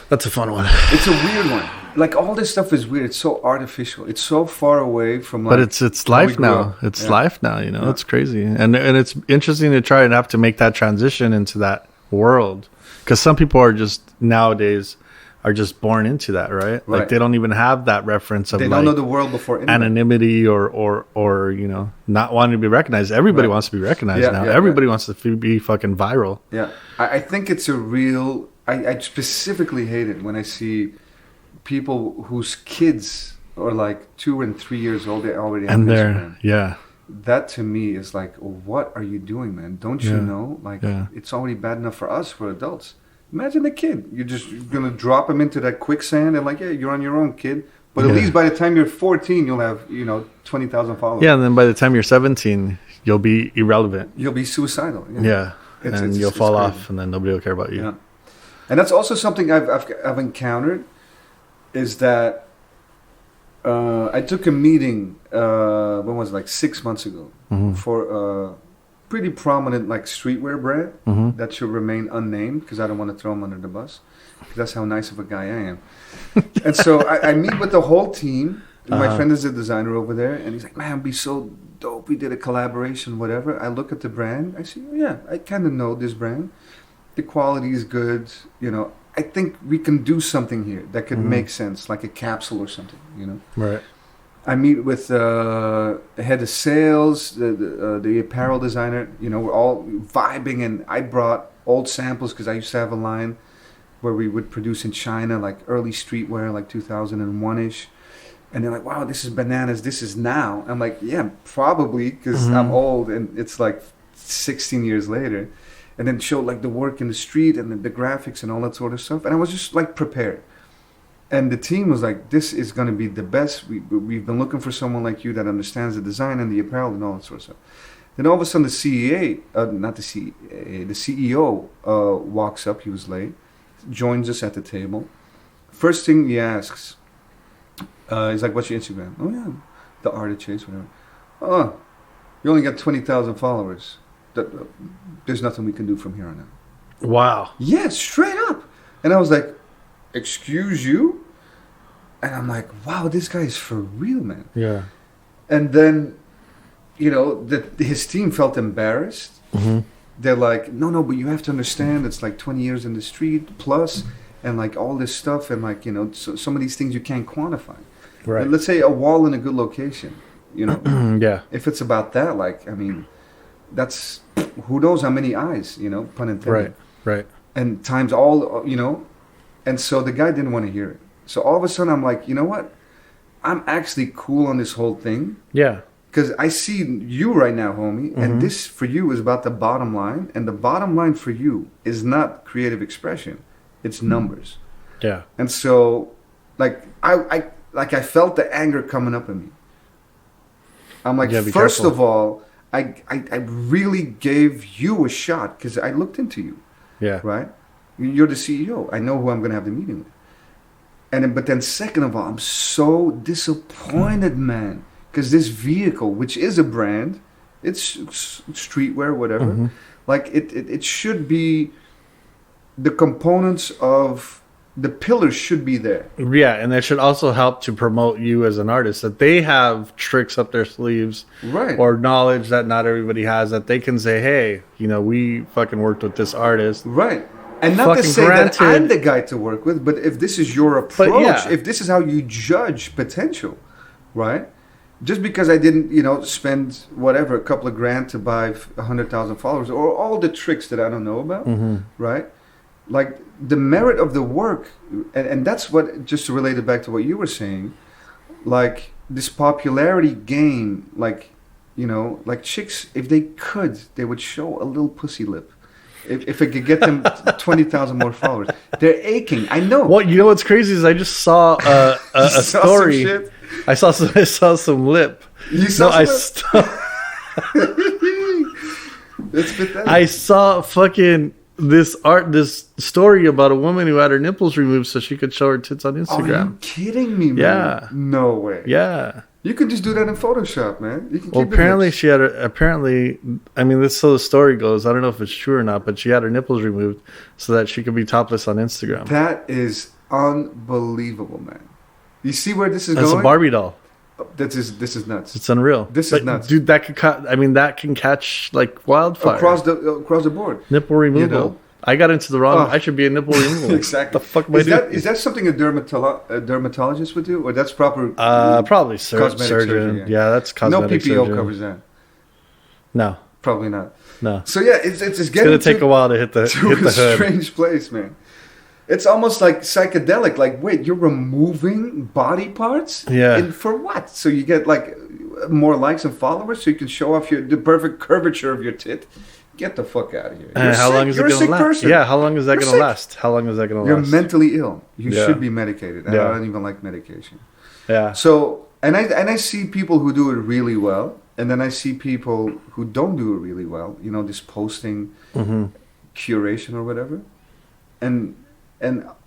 That's a fun one. It's a weird one. Like all this stuff is weird. It's so artificial. It's so far away from like. But it's life now. It's life now. You know, it's crazy, and it's interesting to try and have to make that transition into that world, because some people are just nowadays are just born into that, right? Like they don't even have that reference of. They don't know the world before anonymity or you know, not wanting to be recognized. Everybody wants to be recognized now. Everybody wants to be fucking viral. Yeah, I think it's a real. I specifically hate it when I see people whose kids are like 2 and 3 years old. They already have Instagram. Yeah. That to me is like, what are you doing, man? Don't you know? Like, it's already bad enough for us, for adults. Imagine a kid. You're gonna drop him into that quicksand and like, yeah, you're on your own, kid. But at least by the time you're 14, you'll have 20,000 followers. Yeah, and then by the time you're 17, you'll be irrelevant. You'll be suicidal. Yeah, and you'll fall off, and then nobody will care about you. Yeah. And that's also something I've encountered, is that I took a meeting, when was it, like 6 months ago, for a pretty prominent like streetwear brand that should remain unnamed because I don't want to throw them under the bus. That's how nice of a guy I am. And so I meet with the whole team. My friend is a designer over there, and he's like, man, it'd be so dope. We did a collaboration, whatever. I look at the brand. I see, I kind of know this brand. The quality is good. I think we can do something here that could make sense, like a capsule or something, Right. I meet with the head of sales, the apparel designer. We're all vibing, and I brought old samples because I used to have a line where we would produce in China, like early streetwear, like 2001-ish. And they're like, wow, this is bananas. This is now. I'm like, yeah, probably, because I'm old, and it's like 16 years later. And then showed like the work in the street and the graphics and all that sort of stuff. And I was just like prepared. And the team was like, this is going to be the best. We've been looking for someone like you that understands the design and the apparel and all that sort of stuff. Then all of a sudden the CEO walks up. He was late. Joins us at the table. First thing he asks, he's like, what's your Instagram? Oh, yeah, the art of chase, whatever. Oh, you only got 20,000 followers. There's nothing we can do from here on out. Wow. Yeah, straight up. And I was like, excuse you? And I'm like, wow, this guy is for real, man. Yeah. And then, his team felt embarrassed. They're like, no, but you have to understand, it's like 20 years in the street plus, and like all this stuff, and like, so some of these things you can't quantify. Right. Let's say a wall in a good location, Yeah. If it's about that, like, I mean, that's, who knows how many eyes, pun intended. Right. And times all, and so the guy didn't want to hear it. So all of a sudden I'm like, you know what? I'm actually cool on this whole thing. Yeah. Because I see you right now, homie, and this for you is about the bottom line, and the bottom line for you is not creative expression, it's numbers. Yeah. And so, like I felt the anger coming up in me. I'm like, first of all, I really gave you a shot because I looked into you. Yeah. Right? You're the CEO. I know who I'm going to have the meeting with. But then second of all, I'm so disappointed, man. Because this vehicle, which is a brand, it's streetwear, whatever. Like it should be, the components of the pillars should be there. Yeah, and that should also help to promote you as an artist. That they have tricks up their sleeves, right? Or knowledge that not everybody has. That they can say, hey, we fucking worked with this artist, right? And not to say that I'm the guy to work with, but if this is your approach, if this is how you judge potential, right? Just because I didn't, spend whatever, a couple of grand to buy 100,000 followers or all the tricks that I don't know about, right? Like the merit of the work, and that's what, just to relate it back to what you were saying, like this popularity game, like chicks, if they could, they would show a little pussy lip. If it could get them 20,000 more followers, they're aching. I know. Well, what's crazy is I just saw a story. Some shit? I saw some lip. You saw It's pathetic. I saw fucking this story about a woman who had her nipples removed so she could show her tits on Instagram. Are you kidding me, man? Yeah. No way. Yeah. You could just do that in Photoshop, man. You can apparently she had so the story goes, I don't know if it's true or not, but she had her nipples removed so that she could be topless on Instagram. That is unbelievable, man. You see where this is going? It's a Barbie doll. This is nuts. It's unreal. This is nuts, dude. That can catch like wildfire across the board. Nipple removal. I got into the wrong. I should be a nipple removal. Exactly. The fuck am I doing? Is that something a dermatologist would do, or that's proper? Probably surgeon. Yeah, that's cosmetic. No PPO surgeon. covers that. No, probably not. No. So yeah, it's getting gonna take a while to hit the hood. Strange place, man. It's almost like psychedelic. Like, wait, you're removing body parts? Yeah. And for what? So you get like more likes and followers, so you can show off the perfect curvature of your tit. Get the fuck out of here. How long is it going to last? Yeah, how long is that going to last? How long is that going to last? You're mentally ill. You should be medicated. And I don't even like medication. Yeah. So, and I see people who do it really well, and then I see people who don't do it really well. This posting curation or whatever, and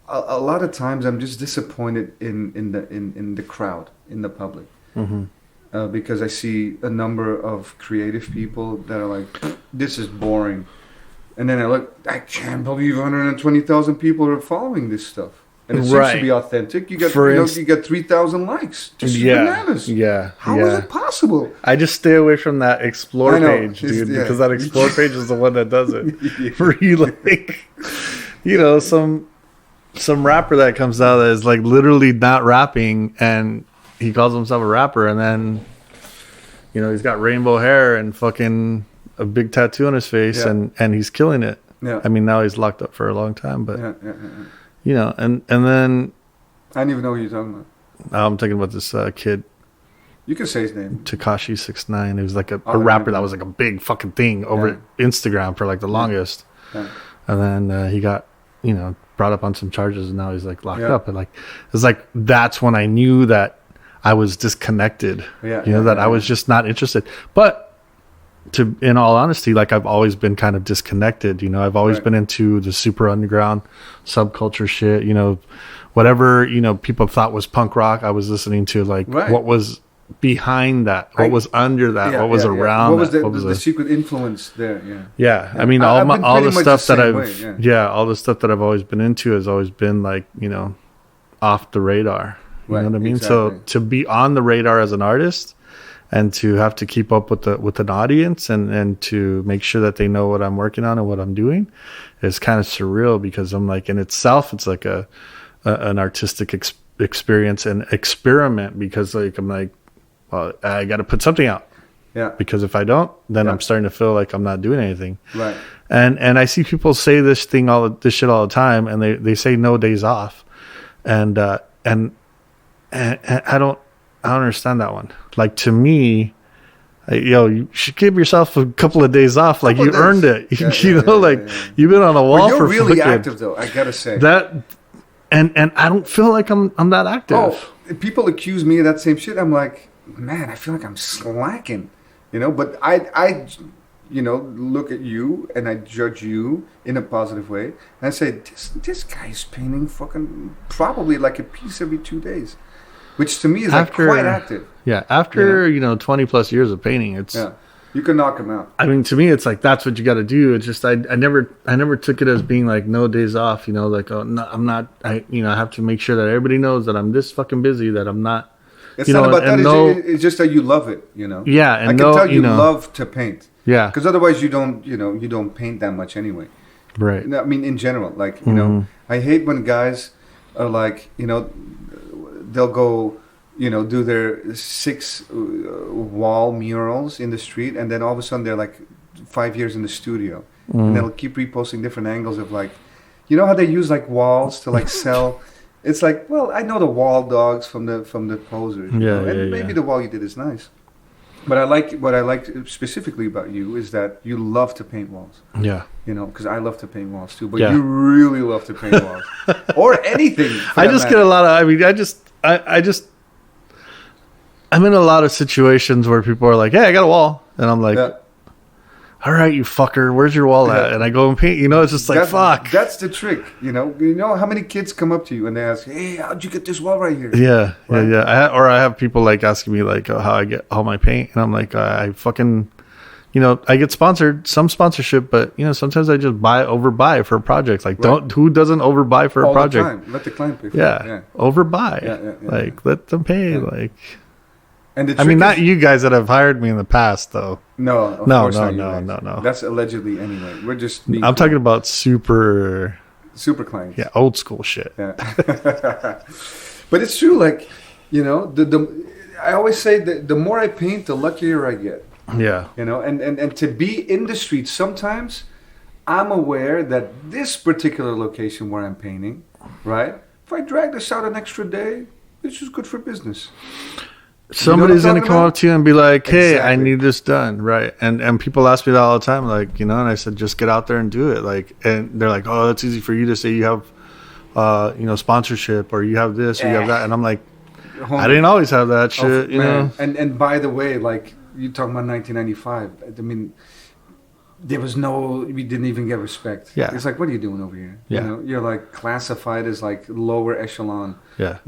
a lot of times I'm just disappointed in the crowd, in the public. Because I see a number of creative people that are like, this is boring. And then I can't believe 120,000 people are following this stuff. And it seems to be authentic. You get you get 3,000 likes. Just bananas. Yeah. How is it possible? I just stay away from that explore page, dude, because that explore page is the one that does it. Where you some rapper that comes out that is like literally not rapping, and he calls himself a rapper, and then he's got rainbow hair and fucking a big tattoo on his face, and he's killing it. Yeah. I mean, now he's locked up for a long time, but yeah. And then I don't even know who you're talking about. I'm talking about this kid. You can say his name. Tekashi 6ix9ine. He was like a rapper that was like a big fucking thing over Instagram for like the longest. Yeah. And then he got brought up on some charges, and now he's like locked up. And it's like that's when I knew that I was disconnected. I was just not interested. But in all honesty, like I've always been kind of disconnected. I've always been into the super underground subculture shit. Whatever people thought was punk rock, I was listening to what was behind that, what was under that, what was around. What was the secret influence there? Yeah. I mean, all the stuff that all the stuff that I've always been into has always been like off the radar. You know what I mean? Exactly. So to be on the radar as an artist and to have to keep up with an audience and to make sure that they know what I'm working on and what I'm doing is kind of surreal, because I'm like, in itself, it's like an artistic experience and experiment, because like I'm like, well, I got to put something out. Yeah. Because if I don't, then I'm starting to feel like I'm not doing anything. Right. And I see people say this shit all the time, and they say no days off, and I don't understand that one. Like, to me, you should give yourself a couple of days off. Like, you earned it. You've been on a wall for you're really active, though, I gotta say. That, and I don't feel like I'm that active. Oh, people accuse me of that same shit. I'm like, man, I feel like I'm slacking, But I look at you and I judge you in a positive way, and I say, this guy's painting fucking probably like a piece every 2 days, which to me is like quite active. Yeah, after 20 plus years of painting, it's you can knock him out. I mean, to me, it's like that's what you got to do. It's just I never took it as being like no days off. Like, oh no, I'm not. I have to make sure that everybody knows that I'm this fucking busy, that I'm not. It's not about that. It's just that you love it. Yeah, and I can tell you love to paint. Yeah, because otherwise you don't paint that much anyway. Right. I mean, in general, like I hate when guys are like they'll go. Do their 6 wall murals in the street, and then all of a sudden they're like 5 years in the studio, and they'll keep reposting different angles of like, how they use like walls to like sell. It's like, well, I know the wall dogs from the posers, maybe the wall you did is nice, but what I like specifically about you is that you love to paint walls. Yeah, because I love to paint walls too, but you really love to paint walls or anything. I just get a lot of. I mean, I just. I'm in a lot of situations where people are like, hey, I got a wall. And I'm like, all right, you fucker, where's your wall at? And I go and paint, it's just like, fuck. That's the trick, You know how many kids come up to you and they ask, hey, how'd you get this wall right here? Yeah, right? Yeah. I have people like asking me like how I get all my paint. And I'm like, I fucking, I get some sponsorship, but, sometimes I just overbuy for a project. Like, who doesn't overbuy for a project? All the time. Let the client pay for it. Yeah, overbuy. Yeah. Like, let them pay. Like... And I mean, not you guys that have hired me in the past, though. No. That's allegedly anyway. We're just. I'm talking about super clients. Yeah, old school shit. Yeah. But it's true. Like, I always say that the more I paint, the luckier I get. Yeah. And to be in the street, sometimes I'm aware that this particular location where I'm painting, right? If I drag this out an extra day, it's just good for business. Somebody's going to come up to you and be like, hey, I need this done. Right. And people ask me that all the time. Like, and I said, just get out there and do it. Like, and they're like, oh, that's easy for you to say you have, sponsorship or you have this or you have that. And I'm like, I didn't always have that shit, know? And by the way, like you talking about 1995, I mean, we didn't even get respect. Yeah. It's like, what are you doing over here? Yeah. You're like classified as like lower echelon. Yeah.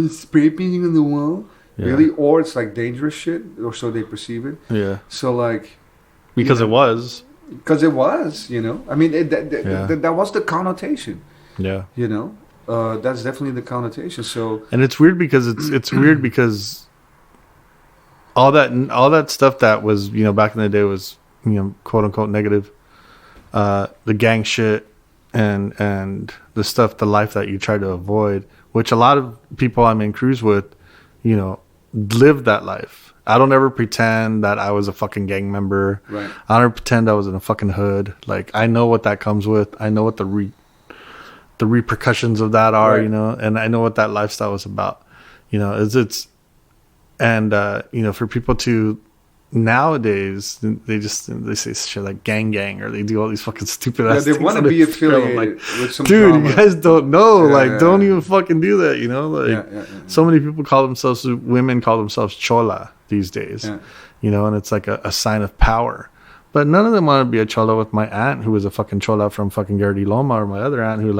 Spray painting on the wall. Yeah. Really? Or it's like dangerous shit, or so they perceive it. Yeah. So like... Because it was. Because it was, I mean, that was the connotation. Yeah. That's definitely the connotation. So... And it's weird because it's weird because all that stuff that was, back in the day was, quote unquote negative. The gang shit and the stuff, the life that you try to avoid, which a lot of people I'm in cruise with, live that life. I don't ever pretend that I was a fucking gang member. Right. I don't pretend I was in a fucking hood. Like, I know what that comes with. I know what the repercussions of that are, right. And I know what that lifestyle was about. For people to nowadays, they say shit like gang, or they do all these fucking stupid ass things. They want to be affiliated with some drama. You guys don't know. Don't even fucking do that, So many people women call themselves chola these days, and it's like a sign of power. But none of them want to be a chola with my aunt, who was a fucking chola from fucking Gardi Loma, or my other aunt, who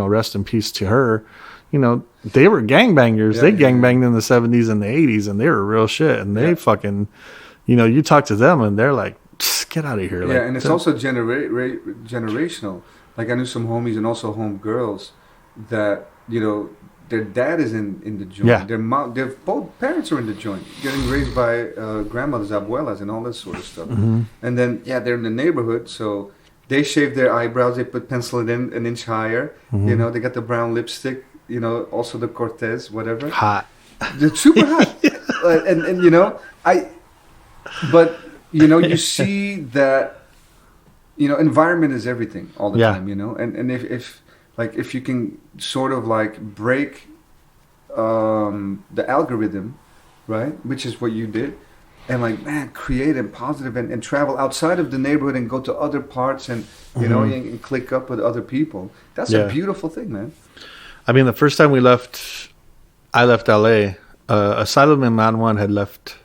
rest in peace to her. They were gangbangers. They gangbanged in the 70s and the 80s, and they were real shit. And they fucking... you talk to them and they're like, get out of here. Yeah, and it's also generational. Like, I knew some homies and also home girls that, their dad is in the joint. Yeah. Their both parents are in the joint, getting raised by grandmothers, abuelas, and all that sort of stuff. Mm-hmm. And then, they're in the neighborhood, so they shave their eyebrows, they pencil it in an inch higher. Mm-hmm. They got the brown lipstick, also the Cortez, whatever. Hot. They're super hot. But, you see that, environment is everything all the time, and if you can sort of like break the algorithm right? Which is what you did. And like, man, create and positive and travel outside of the neighborhood and go to other parts and, you know, and click up with other people. That's a beautiful thing, man. I mean, the first time I left LA, Asylum and Man One had left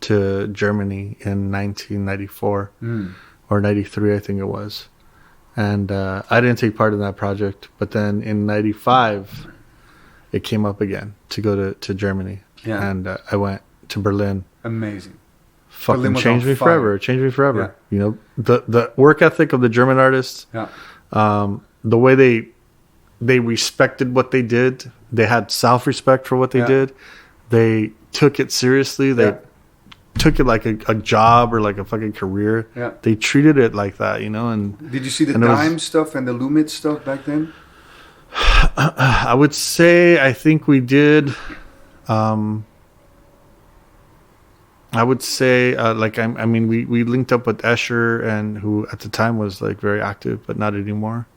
to Germany in 1994 or 93, I think it was. And I didn't take part in that project. But then in 95, it came up again to go to Germany. Yeah. And I went to Berlin. Amazing. Fucking changed me forever. Changed me forever. Yeah. You know, the work ethic of the German artists, the way they respected what they did. They had self-respect for what they did. They took it seriously. They took it like a job or like a fucking career. Yeah. They treated it like that, you know. And did you see the dime stuff and the Lumit stuff back then? I would say I think we did. I would say I mean we linked up with Usher, and who at the time was like very active but not anymore.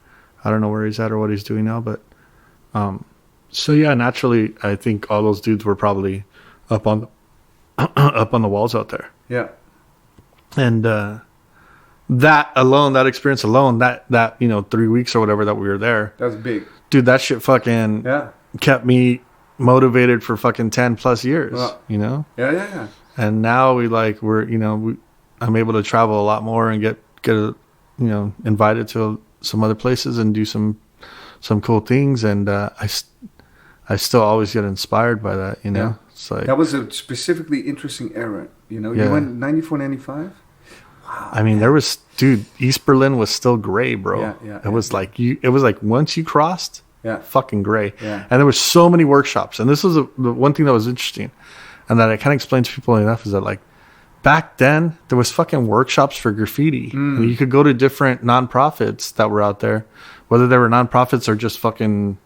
I don't know where he's at or what he's doing now, but so yeah, naturally I think all those dudes were probably up on the walls out there. Yeah. And that experience alone, that you know 3 weeks or whatever that we were there. That's big. Dude, that shit fucking kept me motivated for fucking 10 plus years, you know? Yeah. And now I'm able to travel a lot more and get invited to some other places and do some cool things. And I still always get inspired by that, you know? Yeah. It's like, that was a specifically interesting era, you know? You went 94, 95? Wow. I mean, East Berlin was still gray, bro. Yeah. It was like once you crossed, fucking gray. Yeah. And there were so many workshops. And this was the one thing that was interesting. And that I can't explain to people enough is that like back then there was fucking workshops for graffiti. And you could go to different nonprofits that were out there, whether they were nonprofits or just fucking,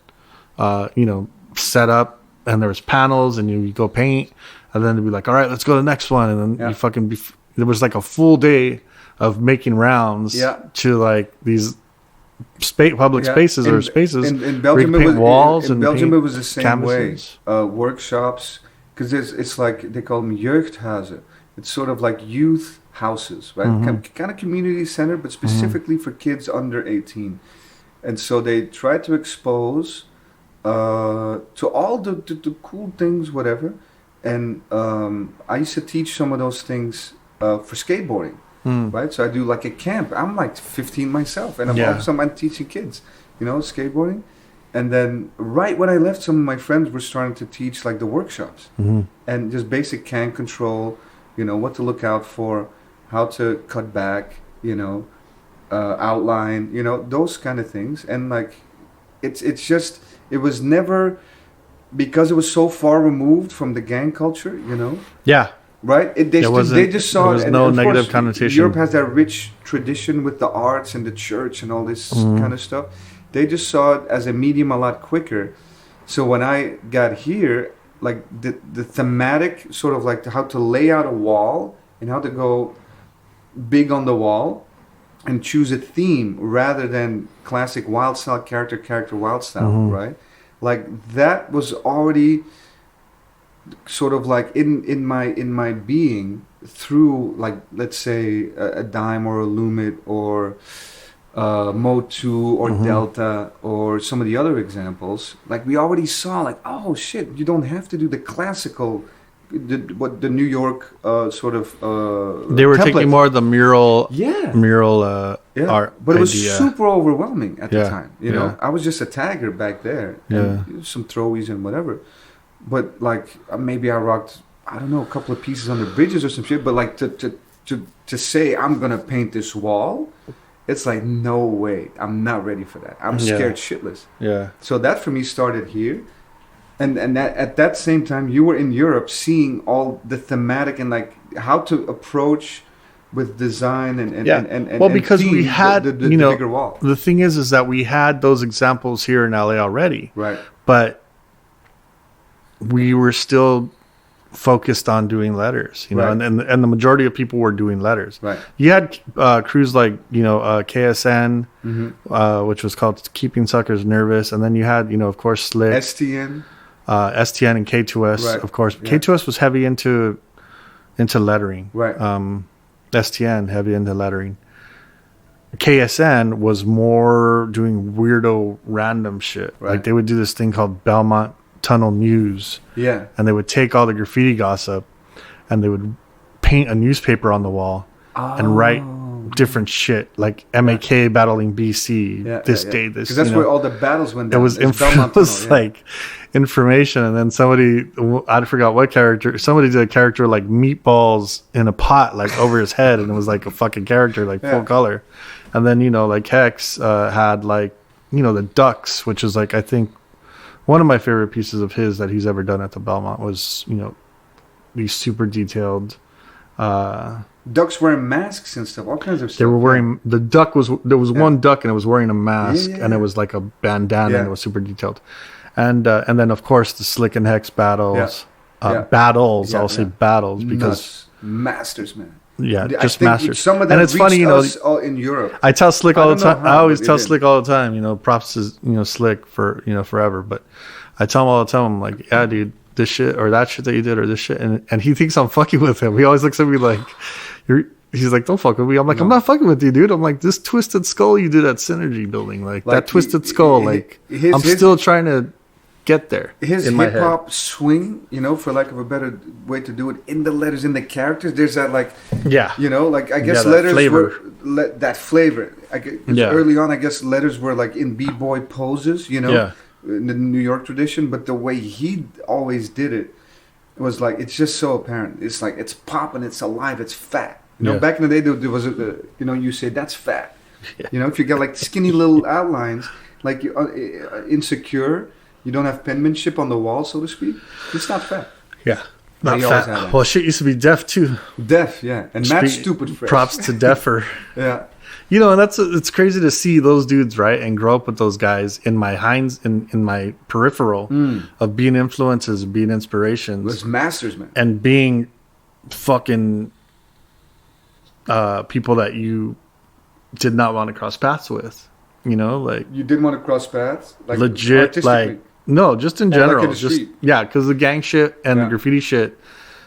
set up, and there was panels and you go paint, and then they'd be like, all right, let's go to the next one. And then you fucking there was like a full day of making rounds to like these public spaces or spaces. In Belgium, it was the same canvases. Way. Workshops. Because it's like, they call them jeugdhuizen. It's sort of like youth houses, right? Kind of community centered, but specifically for kids under 18. And so they try to expose to all the cool things, whatever. And I used to teach some of those things for skateboarding, right? So I do like a camp. I'm like 15 myself, and I'm teaching kids, you know, skateboarding. And then right when I left, some of my friends were starting to teach like the workshops and just basic can control, you know, what to look out for, how to cut back, you know, outline, you know, those kind of things. And like, it's just, it was never, because it was so far removed from the gang culture, you know. Yeah. Right? They just saw it. There was no negative connotation. Europe has that rich tradition with the arts and the church and all this kind of stuff. They just saw it as a medium a lot quicker. So when I got here, like the thematic sort of like how to lay out a wall and how to go big on the wall and choose a theme rather than classic wild style character wild style, right? Like that was already sort of like in my being through, like, let's say a dime or a Lumit or Mode 2 or Delta or some of the other examples. Like we already saw, like, oh shit, you don't have to do the classical, the New York sort of they were template. Taking more of the mural art, but it was super overwhelming at the time, you know. I was just a tagger back there, and some throwies and whatever, but like maybe I rocked, I don't know, a couple of pieces on the bridges or some shit, but like to say I'm gonna paint this wall, it's like, no way, I'm not ready for that. I'm scared shitless. Yeah. So that for me started here. And that at that same time, you were in Europe seeing all the thematic and like how to approach with design and well, because we had the bigger wall. The thing is that we had those examples here in LA already, right? But we were still focused on doing letters, you know, and the majority of people were doing letters. Right. You had crews like KSN, which was called Keeping Suckers Nervous, and then you had of course Slick, STN. STN and K2S, of course. Yeah. K2S was heavy into lettering. Right. STN heavy into lettering. KSN was more doing weirdo random shit. Right. Like they would do this thing called Belmont Tunnel News. Yeah. And they would take all the graffiti gossip and they would paint a newspaper on the wall and write different shit, like MAK battling BC this day, this. Because that's where all the battles went down. It was like information, and then somebody, I forgot what character, somebody did a character like meatballs in a pot, like over his head, and it was like a fucking character, like full color. And then, like Hex had like, the ducks, which is like, I think one of my favorite pieces of his that he's ever done at the Belmont was, these super detailed ducks wearing masks and stuff, all kinds of stuff. They were wearing the duck there was one duck and it was wearing a mask and it was like a bandana and it was super detailed. And then of course the Slick and Hex battles. Battles, I'll say battles because masters, man. Yeah, just masters. Some of them, and it's funny, all in Europe. I tell Slick all the time. I always tell Slick all the time. Props to Slick for forever. But I tell him all the time. I'm like, yeah, dude, this shit or that shit that you did or this shit, and he thinks I'm fucking with him. He always looks at me like, he's like, don't fuck with me. I'm like, I'm not fucking with you, dude. I'm like, this twisted skull you did at Synergy building, like that twisted skull, like I'm still trying to get there. His hip hop swing, for lack of a better way to do it, in the letters, in the characters, there's that like, I guess letters flavor. That flavor. Early on, I guess letters were like in b-boy poses, in the New York tradition, but the way he always did it was like, it's just so apparent. It's like, it's popping, it's alive, it's fat. Back in the day, there was you say that's fat. If you got like skinny little outlines, like Insecure, you don't have penmanship on the wall, so to speak. It's not fat. Yeah, not fat. Well, shit used to be Def too. Def, yeah, and Matt Stupid Fresh. Props to Deffer. Yeah, and it's crazy to see those dudes, right, and grow up with those guys in my in my peripheral of being influences, being inspirations. It was masters, man, and being fucking people that you did not want to cross paths with. Like you didn't want to cross paths, like legit, like. No, just in general. Like in because the gang shit and the graffiti shit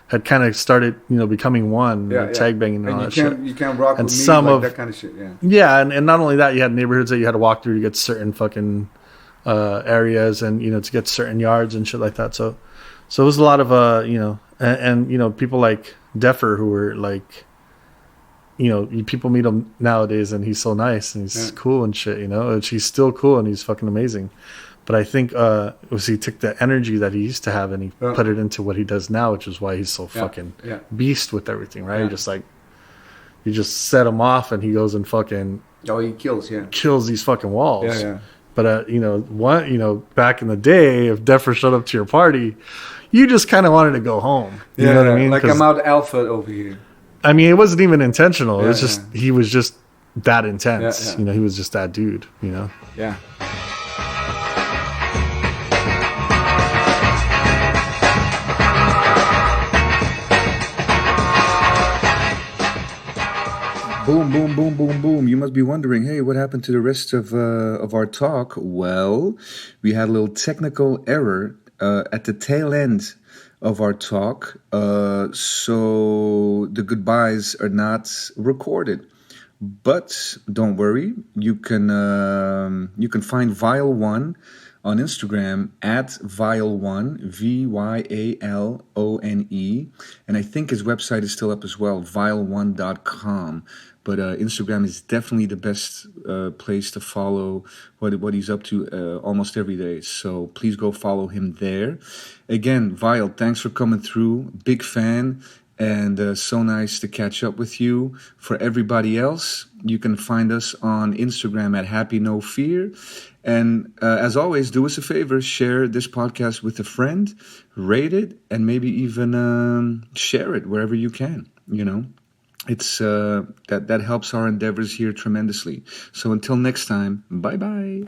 had kind of started, becoming one. Tag banging and all that shit. You can't rock with me like that kind of shit. Yeah, and not only that, you had neighborhoods that you had to walk through to get certain fucking areas, and to get certain yards and shit like that. So it was a lot of and people like Deffer who were like, people meet him nowadays and he's so nice and he's cool and shit. And he's still cool and he's fucking amazing. But I think he took the energy that he used to have and he put it into what he does now, which is why he's so fucking beast with everything, right? You just set him off and he goes and fucking he kills these fucking walls. Yeah. But back in the day, if Deffer showed up to your party, you just kind of wanted to go home. You know what I mean? Like I'm out alpha over here. I mean, it wasn't even intentional. It's just he was just that intense. He was just that dude. Yeah. Boom, boom, boom, boom, boom. You must be wondering, hey, what happened to the rest of our talk? Well, we had a little technical error at the tail end of our talk. So the goodbyes are not recorded. But don't worry, you can find Vyal One on Instagram at Vyal One, VYALONE, and I think his website is still up as well, vyal1.com. But Instagram is definitely the best place to follow what he's up to almost every day. So please go follow him there. Again, Vyal, thanks for coming through. Big fan. And so nice to catch up with you. For everybody else, you can find us on Instagram at Happy No Fear. And as always, do us a favor, share this podcast with a friend, rate it, and maybe even share it wherever you can. It's that helps our endeavors here tremendously. So until next time, bye-bye.